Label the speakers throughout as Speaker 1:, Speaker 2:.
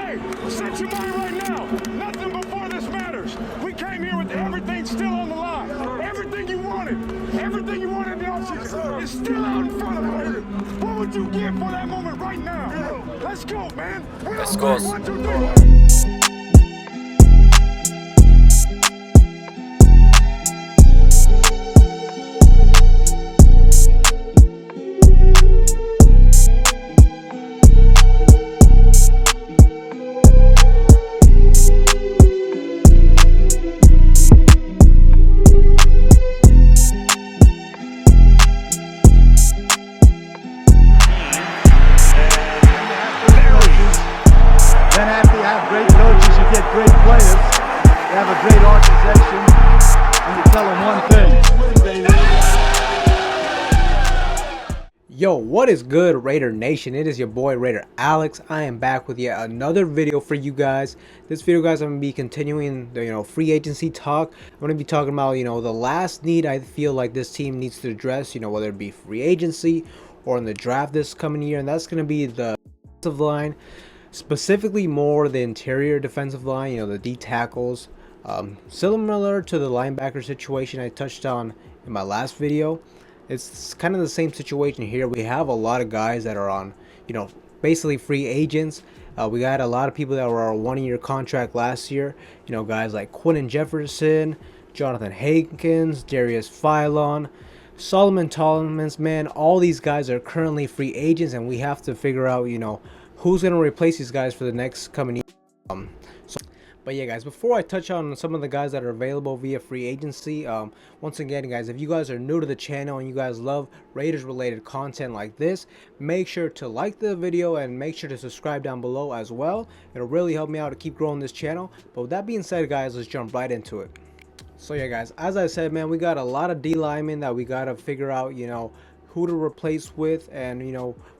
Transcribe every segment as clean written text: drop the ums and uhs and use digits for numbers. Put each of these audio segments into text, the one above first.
Speaker 1: Hey, set your mind right now. Nothing before this matters. We came here with everything still on the line. Everything you wanted in the offseason is still out in front of us. What would you give for that moment right now? Let's go, man.
Speaker 2: byScorez.
Speaker 1: 1, 2, 3.
Speaker 3: Then after you have great coaches, you get great players. You have a great organization, and you tell them one thing.
Speaker 4: Yo, what is good, Raider Nation? It is your boy Raider Alex. I am back with yet another video for you guys. This video, guys, I'm gonna be continuing the free agency talk. I'm gonna be talking about the last need I feel like this team needs to address. Whether it be free agency or in the draft this coming year, and that's gonna be the defensive line. Specifically more the interior defensive line, the D tackles. Similar to the linebacker situation I touched on in my last video. It's kind of the same situation here. We have a lot of guys that are on, basically free agents. We got a lot of people that were on one-year contract last year. Guys like Quinton Jefferson, Jonathan Hankins, Darius Philon, Solomon Thomas, man. All these guys are currently free agents, and we have to figure out, who's going to replace these guys for the next coming year. But yeah, guys, before I touch on some of the guys that are available via free agency, once again, guys, if you guys are new to the channel and you guys love Raiders related content like this, make sure to like the video and make sure to subscribe down below as well. It'll really help me out to keep growing this channel. But with that being said, guys, let's jump right into it. So yeah, guys, as I said, man, we got a lot of D linemen that we got to figure out, who to replace with. And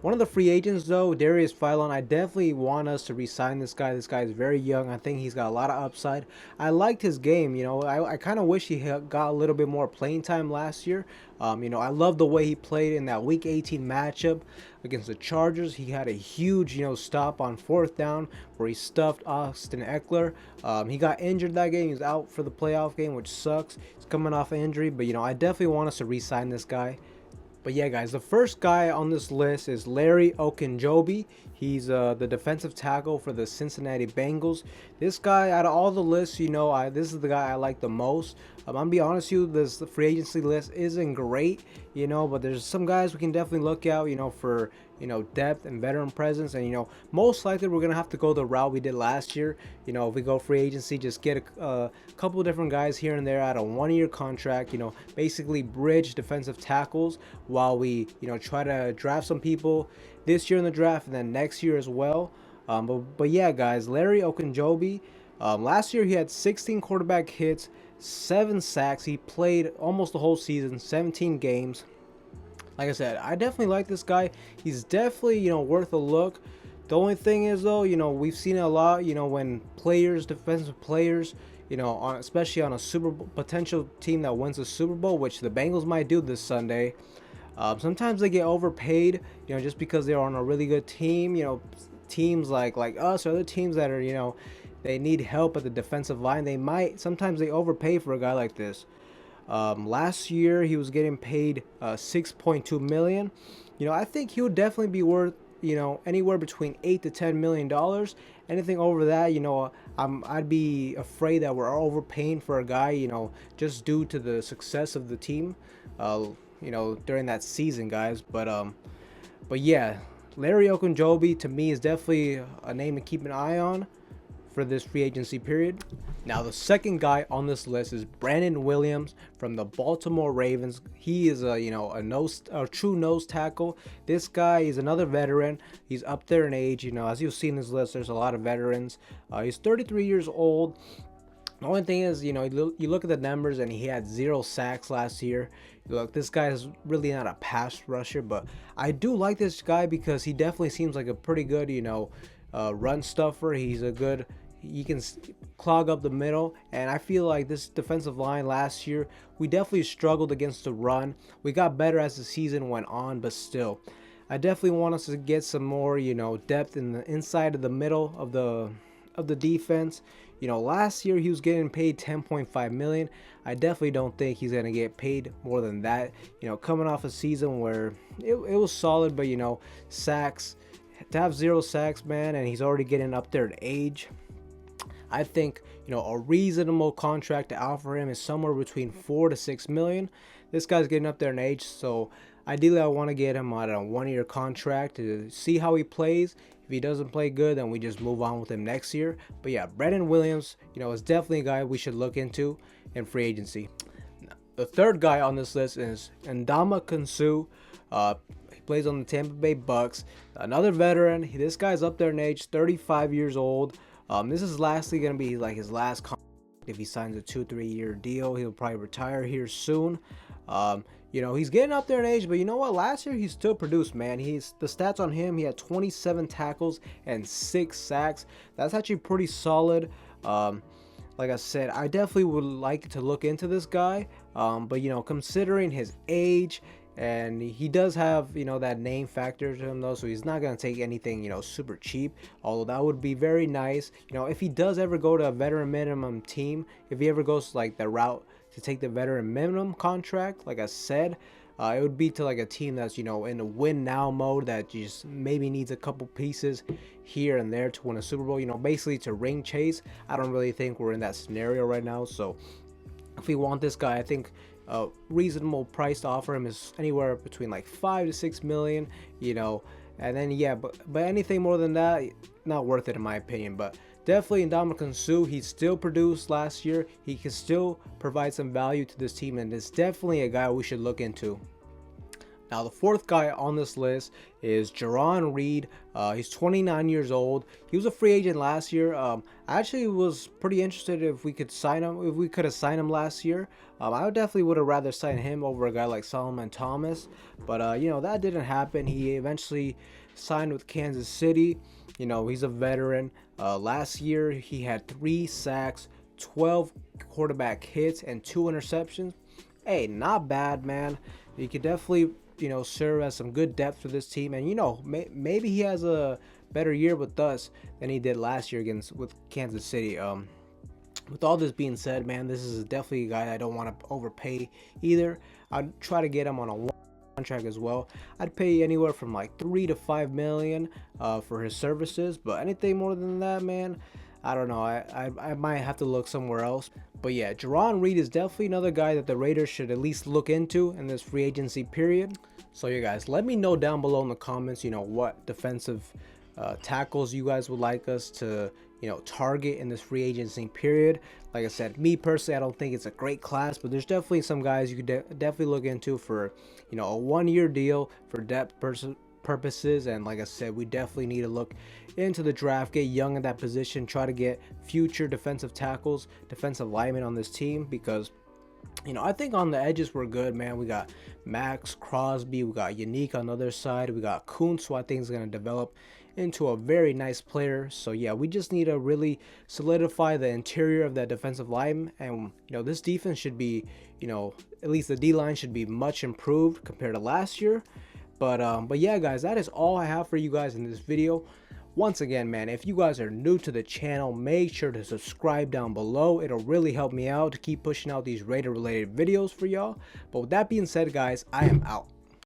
Speaker 4: one of the free agents though, Darius Philon, I definitely want us to re-sign this guy. This guy is very young. I think he's got a lot of upside. I liked his game. I kind of wish he got a little bit more playing time last year. I love the way he played in that week 18 matchup against the Chargers. He had a huge stop on 4th down where he stuffed Austin Eckler. He got injured that game. He's out for the playoff game, which sucks. He's coming off an injury, but I definitely want us to re-sign this guy. But yeah, guys, the first guy on this list is Larry Ogunjobi. He's the defensive tackle for the Cincinnati Bengals. This guy, out of all the lists, this is the guy I like the most. I'm gonna be honest with you, this free agency list isn't great, but there's some guys we can definitely look out, for depth and veteran presence. And most likely we're gonna have to go the route we did last year. If we go free agency, just get a couple of different guys here and there out of one-year contract. Basically bridge defensive tackles while we try to draft some people this year in the draft and then next year as well. But yeah, guys, Larry Ogunjobi, last year he had 16 quarterback hits, 7 sacks. He played almost the whole season, 17 games. Like I said, I definitely like this guy. He's definitely, worth a look. The only thing is, though, we've seen it a lot, when players, defensive players, especially on a potential team that wins a Super Bowl, which the Bengals might do this Sunday. Sometimes they get overpaid, just because they're on a really good team. Teams like us or other teams that are, they need help at the defensive line. Sometimes they overpay for a guy like this. Last year he was getting paid $6.2 million. I think he would definitely be worth anywhere between $8 to $10 million. Anything over that, I'd be afraid that we're overpaying for a guy, just due to the success of the team, during that season, guys. But yeah, Larry Ogunjobi to me is definitely a name to keep an eye on for this free agency period. Now the second guy on this list is Brandon Williams from the Baltimore Ravens. He is a true nose tackle. This guy is another veteran. He's up there in age. As you'll see in this list, there's a lot of veterans. He's 33 years old. The only thing is, you look at the numbers and he had 0 sacks last year. Look, this guy is really not a pass rusher, but I do like this guy because he definitely seems like a pretty good, run stuffer. He can clog up the middle, and I feel like this defensive line last year, we definitely struggled against the run. We got better as the season went on, but still, I definitely want us to get some more, you know, depth in the inside of the middle of the defense. You know, last year he was getting paid 10.5 million. I definitely don't think he's gonna get paid more than that. You know, coming off a season where it was solid, but you know, sacks, to have 0 sacks, man, and he's already getting up there in age. I think, you know, a reasonable contract to offer him is somewhere between 4 to 6 million. This guy's getting up there in age, so ideally I want to get him on a 1-year contract to see how he plays. If he doesn't play good, then we just move on with him next year. But yeah, Brendan Williams, you know, is definitely a guy we should look into in free agency. The third guy on this list is Ndama Kansu. He plays on the Tampa Bay Bucks. Another veteran. This guy's up there in age, 35 years old. This is lastly going to be like his last contract. If he signs a 2-3 year deal, he'll probably retire here soon. You know, he's getting up there in age, but you know what? Last year he still produced, man. The stats on him, he had 27 tackles and 6 sacks. That's actually pretty solid. Like I said, I definitely would like to look into this guy. But you know, considering his age, and he does have, you know, that name factor to him though, so he's not going to take anything, you know, super cheap, although that would be very nice. You know, if he does ever go to a veteran minimum team, if he ever goes like the route to take the veteran minimum contract, like I said, it would be to like a team that's, you know, in a win now mode, that just maybe needs a couple pieces here and there to win a Super Bowl, you know, basically to ring chase. I don't really think we're in that scenario right now, so if we want this guy, I think a reasonable price to offer him is anywhere between like 5 to 6 million, you know, and then yeah, but anything more than that, not worth it in my opinion. But definitely Ndama Kansu, he still produced last year. He can still provide some value to this team, and it's definitely a guy we should look into. Now, the fourth guy on this list is Jarran Reed. He's 29 years old. He was a free agent last year. I actually was pretty interested if we could sign him, if we could have signed him last year. I definitely would have rather signed him over a guy like Solomon Thomas. But, you know, that didn't happen. He eventually signed with Kansas City. You know, he's a veteran. Last year, he had 3 sacks, 12 quarterback hits, and 2 interceptions. Hey, not bad, man. He could definitely, you know, serve as some good depth for this team, and you know, maybe he has a better year with us than he did last year with Kansas City. With all this being said, man, this is definitely a guy I don't want to overpay either. I'd try to get him on a contract as well. I'd pay anywhere from like 3 to 5 million for his services, but anything more than that, man, I don't know. I might have to look somewhere else. But yeah, Jarran Reed is definitely another guy that the Raiders should at least look into in this free agency period. So you guys, let me know down below in the comments, you know, what defensive tackles you guys would like us to, you know, target in this free agency period. Like I said, me personally, I don't think it's a great class, but there's definitely some guys you could definitely look into for, you know, a 1-year deal for depth purposes. And like I said, we definitely need to look into the draft, get young in that position, try to get future defensive tackles, defensive linemen on this team, because, you know, I think on the edges we're good, man. We got Max Crosby, we got Unique on the other side, we got Kuntz, who I think is going to develop into a very nice player. So yeah, we just need to really solidify the interior of that defensive line, and you know, this defense should be, you know, at least the D-line should be much improved compared to last year. But yeah, guys, that is all I have for you guys in this video. Once again, man, if you guys are new to the channel, make sure to subscribe down below. It'll really help me out to keep pushing out these Raider related videos for y'all. But with that being said, guys, I am out.